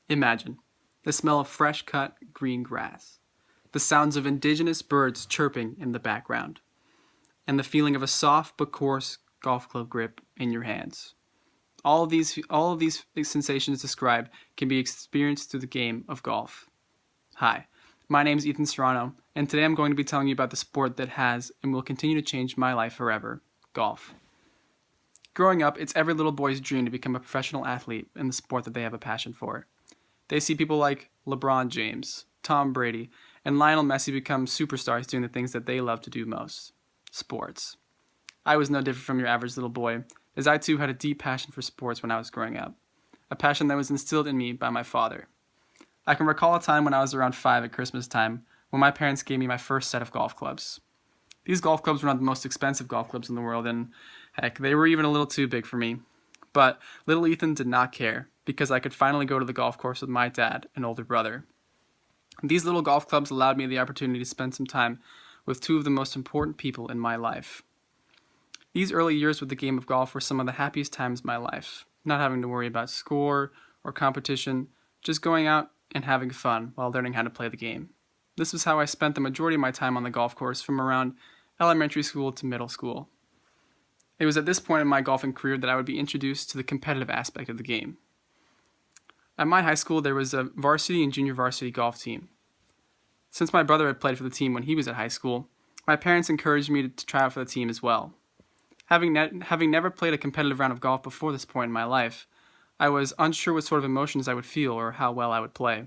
Imagine the smell of fresh cut green grass, the sounds of indigenous birds chirping in the background, and the feeling of a soft but coarse golf club grip in your hands. All of these sensations described can be experienced through the game of golf. Hi, my name is Ethan Serrano, and today I'm going to be telling you about the sport that has and will continue to change my life forever, golf. Growing up, it's every little boy's dream to become a professional athlete in the sport that they have a passion for. They see people like LeBron James, Tom Brady, and Lionel Messi become superstars doing the things that they love to do most, sports. I was no different from your average little boy, as I too had a deep passion for sports when I was growing up, a passion that was instilled in me by my father. I can recall a time when I was around 5 at Christmas time when my parents gave me my first set of golf clubs. These golf clubs were not the most expensive golf clubs in the world, and heck, they were even a little too big for me. But little Ethan did not care, because I could finally go to the golf course with my dad and older brother. These little golf clubs allowed me the opportunity to spend some time with two of the most important people in my life. These early years with the game of golf were some of the happiest times of my life, not having to worry about score or competition, just going out and having fun while learning how to play the game. This was how I spent the majority of my time on the golf course from around elementary school to middle school. It was at this point in my golfing career that I would be introduced to the competitive aspect of the game. At my high school, there was a varsity and junior varsity golf team. Since my brother had played for the team when he was at high school, my parents encouraged me to try out for the team as well. Having never played a competitive round of golf before this point in my life, I was unsure what sort of emotions I would feel or how well I would play.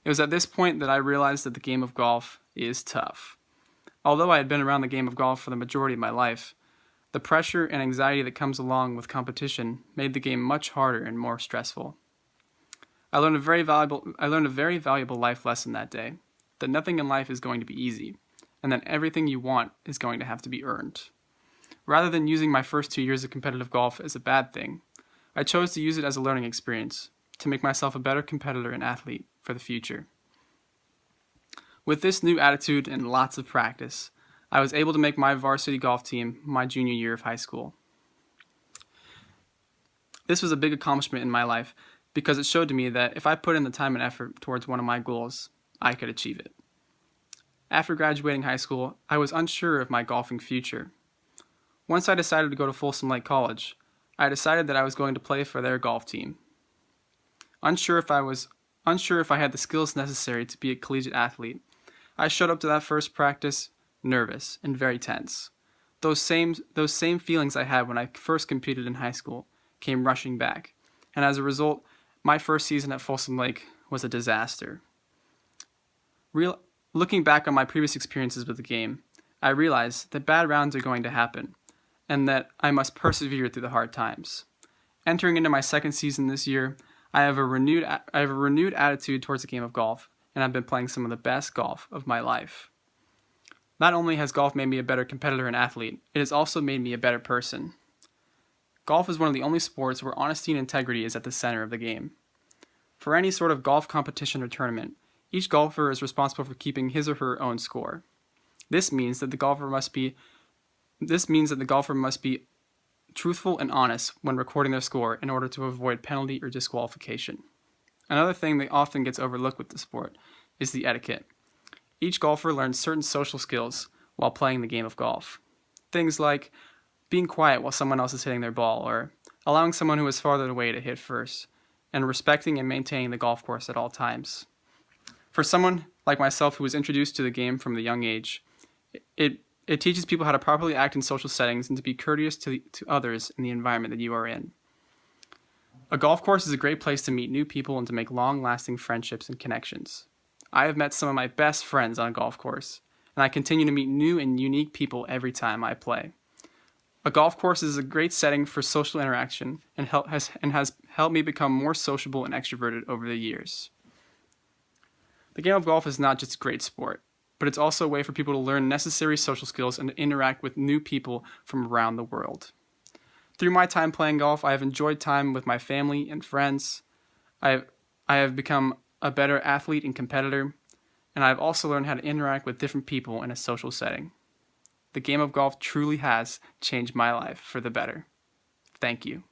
It was at this point that I realized that the game of golf is tough. Although I had been around the game of golf for the majority of my life, the pressure and anxiety that comes along with competition made the game much harder and more stressful. I learned a very valuable life lesson that day, that nothing in life is going to be easy, and that everything you want is going to have to be earned. Rather than using my first 2 years of competitive golf as a bad thing, I chose to use it as a learning experience to make myself a better competitor and athlete for the future. With this new attitude and lots of practice, I was able to make my varsity golf team my junior year of high school. This was a big accomplishment in my life because it showed to me that if I put in the time and effort towards one of my goals, I could achieve it. After graduating high school, I was unsure of my golfing future. Once I decided to go to Folsom Lake College, I decided that I was going to play for their golf team. Unsure if I had the skills necessary to be a collegiate athlete, I showed up to that first practice nervous and very tense. Those same feelings I had when I first competed in high school came rushing back, and as a result, my first season at Folsom Lake was a disaster. Looking back on my previous experiences with the game, I realized that bad rounds are going to happen, and that I must persevere through the hard times. Entering into my second season this year, I have a renewed attitude towards the game of golf, and I've been playing some of the best golf of my life. Not only has golf made me a better competitor and athlete, it has also made me a better person. Golf is one of the only sports where honesty and integrity is at the center of the game. For any sort of golf competition or tournament, each golfer is responsible for keeping his or her own score. This means that the golfer must be truthful and honest when recording their score in order to avoid penalty or disqualification. Another thing that often gets overlooked with the sport is the etiquette. Each golfer learns certain social skills while playing the game of golf. Things like being quiet while someone else is hitting their ball, or allowing someone who is farther away to hit first, and respecting and maintaining the golf course at all times. For someone like myself who was introduced to the game from a young age, it teaches people how to properly act in social settings and to be courteous to others in the environment that you are in. A golf course is a great place to meet new people and to make long-lasting friendships and connections. I have met some of my best friends on a golf course, and I continue to meet new and unique people every time I play. A golf course is a great setting for social interaction and has helped me become more sociable and extroverted over the years. The game of golf is not just a great sport, but it's also a way for people to learn necessary social skills and to interact with new people from around the world. Through my time playing golf, I have enjoyed time with my family and friends. I have become a better athlete and competitor, and I've also learned how to interact with different people in a social setting. The game of golf truly has changed my life for the better. Thank you.